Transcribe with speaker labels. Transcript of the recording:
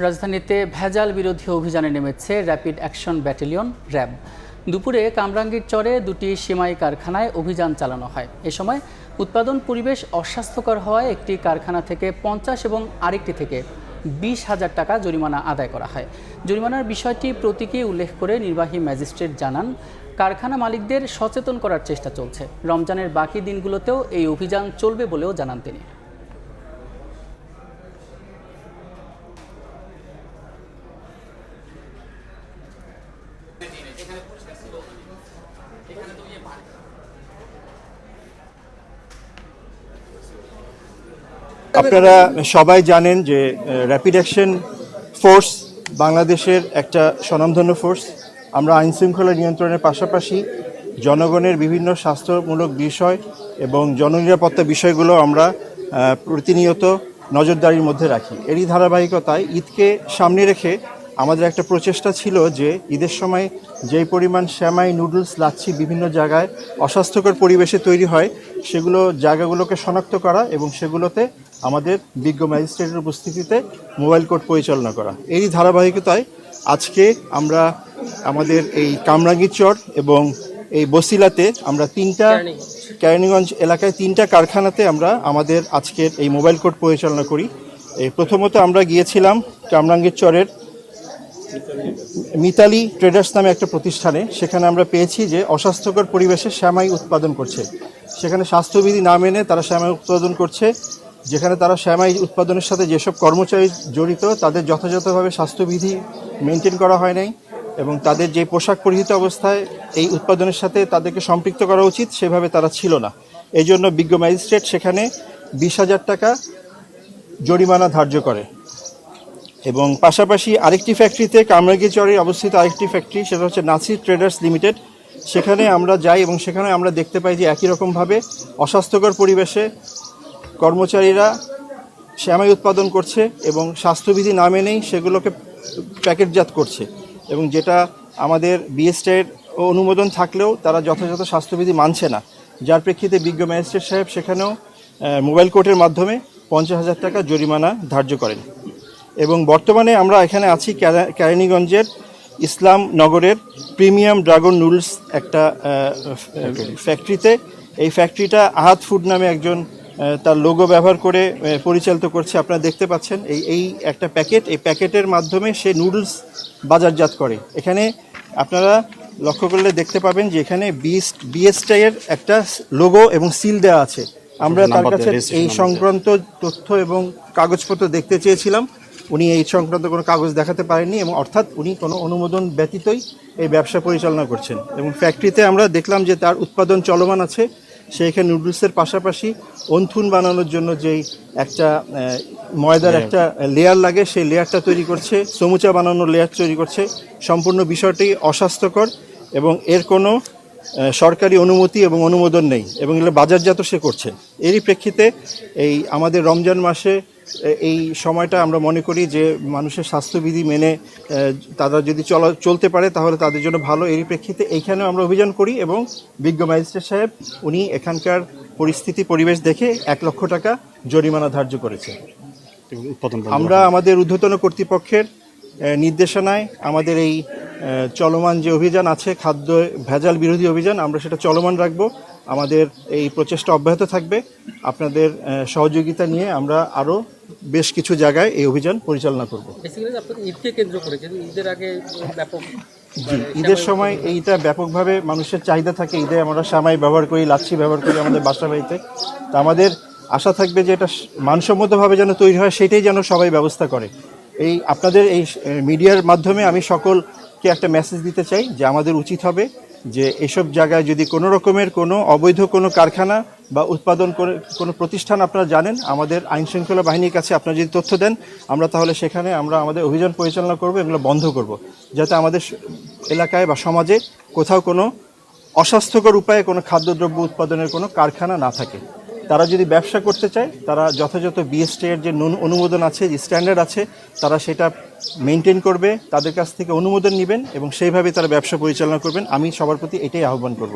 Speaker 1: রাজধানীতে ভেজাল বিরোধী অভিযানে নেমেছে র্যাপিড অ্যাকশন ব্যাটালিয়ন র্যাব। দুপুরে কামরাঙ্গীর চরে দুটি সেমাই কারখানায় অভিযান চালানো হয়। এ সময় উৎপাদন পরিবেশ অস্বাস্থ্যকর হওয়ায় একটি কারখানা থেকে 50 এবং আরেকটি থেকে 20,000 টাকা জরিমানা আদায় করা হয়। জরিমানার বিষয়টি প্রতীকে উল্লেখ করে নির্বাহী ম্যাজিস্ট্রেট জানান, কারখানা মালিকদের সচেতন করার চেষ্টা চলছে। রমজানের বাকি দিনগুলোতেও এই অভিযান চলবে বলেও জানান তিনি।
Speaker 2: আপনারা সবাই জানেন যে র্যাপিড অ্যাকশন ফোর্স বাংলাদেশের একটা স্বনামধন্য ফোর্স। আমরা আইন শৃঙ্খলা নিয়ন্ত্রণের পাশাপাশি জনগণের বিভিন্ন স্বাস্থ্যমূলক বিষয় এবং জননিরাপত্তা বিষয়গুলো আমরা প্রতিনিয়ত নজরদারির মধ্যে রাখি। এরই ধারাবাহিকতায় ঈদকে সামনে রেখে আমাদের একটা প্রচেষ্টা ছিল যে ঈদের সময় যেই পরিমাণ সেমাই, নুডলস, লাচ্ছি বিভিন্ন জায়গায় অস্বাস্থ্যকর পরিবেশে তৈরি হয়, সেগুলো জায়গাগুলোকে শনাক্ত করা এবং সেগুলোতে আমাদের বিজ্ঞ ম্যাজিস্ট্রেটের উপস্থিতিতে মোবাইল কোর্ট পরিচালনা করা। এরই ধারাবাহিকতায় আজকে আমরা আমাদের এই কামরাঙ্গীর চর এবং এই বসিলাতে আমরা কেরানীগঞ্জ এলাকায় 3টা কারখানাতে আমরা আমাদের আজকের এই মোবাইল কোর্ট পরিচালনা করি। প্রথমত আমরা গিয়েছিলাম কামরাঙ্গীর চরের মিতালি ট্রেডার্স নামে একটা প্রতিষ্ঠানে। সেখানে আমরা পেয়েছি যে অস্বাস্থ্যকর পরিবেশে সেমাই উৎপাদন করছে। সেখানে স্বাস্থ্যবিধি না মেনে তারা সেমাই উৎপাদন করছে, যেখানে তারা সেমাই উৎপাদনের সাথে যেসব কর্মচারী জড়িত তাদের যথাযথভাবে স্বাস্থ্যবিধি মেনটেন করা হয় নাই এবং তাদের যে পোশাক পরিহিত অবস্থায় এই উৎপাদনের সাথে তাদেরকে সম্পৃক্ত করা উচিত সেভাবে তারা ছিল না। এই জন্য বিজ্ঞ ম্যাজিস্ট্রেট সেখানে 20,000 টাকা জরিমানা ধার্য করে। এবং পাশাপাশি আরেকটি ফ্যাক্টরিতে, কামরাঙ্গীর চরে অবস্থিত আরেকটি ফ্যাক্টরি, সেটা হচ্ছে নাসির ট্রেডার্স লিমিটেড। সেখানে আমরা যাই এবং সেখানে আমরা দেখতে পাই যে একই রকমভাবে অস্বাস্থ্যকর পরিবেশে কর্মচারীরা সেমাই উৎপাদন করছে এবং স্বাস্থ্যবিধি না মেনেই সেগুলোকে প্যাকেটজাত করছে, এবং যেটা আমাদের বিএসটিআইয়ের অনুমোদন থাকলেও তারা যথাযথ স্বাস্থ্যবিধি মানছে না। যার প্রেক্ষিতে বিজ্ঞ ম্যাজিস্ট্রেট সাহেব সেখানেও মোবাইল কোর্টের মাধ্যমে 50,000 টাকা জরিমানা ধার্য করেন। এবং বর্তমানে আমরা এখানে আছি কেরানীগঞ্জের ইসলাম নগরের প্রিমিয়াম ড্রাগন নুডলস একটা ফ্যাক্টরিতে। এই ফ্যাক্টরিটা আহাদ ফুড নামে একজন তার লোগো ব্যবহার করে পরিচালিত করছে। আপনারা দেখতে পাচ্ছেন এই একটা প্যাকেট, এই প্যাকেটের মাধ্যমে সে নুডলস বাজারজাত করে। এখানে আপনারা লক্ষ্য করলে দেখতে পাবেন যে এখানে বিএসটিআইয়ের একটা লোগো এবং সিল দেওয়া আছে। আমরা তার কাছে এই সংক্রান্ত তথ্য এবং কাগজপত্র দেখতে চেয়েছিলাম, উনি এই সংক্রান্ত কোনো কাগজ দেখাতে পারেননি, এবং অর্থাৎ উনি কোনো অনুমোদন ব্যতীতই এই ব্যবসা পরিচালনা করছেন। এবং ফ্যাক্টরিতে আমরা দেখলাম যে তার উৎপাদন চলমান আছে। সেইখানে নুডলসের পাশাপাশি অন্থুন বানানোর জন্য যেই একটা ময়দার একটা লেয়ার লাগে, সেই লেয়ারটা তৈরি করছে, সমুচা বানানোর লেয়ার তৈরি করছে। সম্পূর্ণ বিষয়টি অস্বাস্থ্যকর এবং এর কোনো সরকারি অনুমতি এবং অনুমোদন নেই, এবং এগুলো বাজারজাত সে করছে। এরই প্রেক্ষিতে এই আমাদের রমজান মাসে এই সময়টা আমরা মনে করি যে মানুষের স্বাস্থ্যবিধি মেনে তারা যদি চলতে পারে তাহলে তাদের জন্য ভালো। এরই প্রেক্ষিতে এইখানেও আমরা অভিযান করি এবং বিজ্ঞ ম্যাজিস্ট্রেট সাহেব উনি এখানকার পরিবেশ দেখে 1 লক্ষ টাকা জরিমানা ধার্য করেছে। আমরা আমাদের ঊর্ধ্বতন কর্তৃপক্ষের নির্দেশনায় আমাদের এই চলমান যে অভিযান আছে, খাদ্য ভেজাল বিরোধী অভিযান, আমরা সেটা চলমান রাখবো। আমাদের এই প্রচেষ্টা অব্যাহত থাকবে। আপনাদের সহযোগিতা নিয়ে আমরা আরও বেশ কিছু জায়গায় এই অভিযান পরিচালনা করব। ঈদের সময় এইটা ব্যাপকভাবে মানুষের চাহিদা থাকে। ঈদে আমরা সেমাই ব্যবহার করি, লাচ্ছি ব্যবহার করি আমাদের বাসা বাড়িতে। তা আমাদের আশা থাকবে যে এটা মানসম্মতভাবে যেন তৈরি হয়, সেটাই যেন সবাই ব্যবস্থা করে। এই আপনাদের এই মিডিয়ার মাধ্যমে আমি সকলকে একটা মেসেজ দিতে চাই যে আমাদের উচিত হবে যে এসব জায়গায় যদি কোনো রকমের কোনো অবৈধ কোনো কারখানা বা উৎপাদন করে কোনো প্রতিষ্ঠান আপনারা জানেন, আমাদের আইন শৃঙ্খলা বাহিনীর কাছে আপনারা যদি তথ্য দেন, আমরা তাহলে সেখানে আমরা আমাদের অভিযান পরিচালনা করব, এগুলো বন্ধ করব, যাতে আমাদের এলাকায় বা সমাজে কোথাও কোনো অস্বাস্থ্যকর উপায়ে কোনো খাদ্যদ্রব্য উৎপাদনের কোনো কারখানা না থাকে। তারা যদি ব্যবসা করতে চায়, তারা যথাযথ বিএসটিআইয়ের যে অনুমোদন আছে, যে স্ট্যান্ডার্ড আছে, তারা সেটা মেনটেন করবে, তাদের কাছ থেকে অনুমোদন নেবেন এবং সেইভাবে তারা ব্যবসা পরিচালনা করবেন। আমি সবার প্রতি এটাই আহ্বান করব।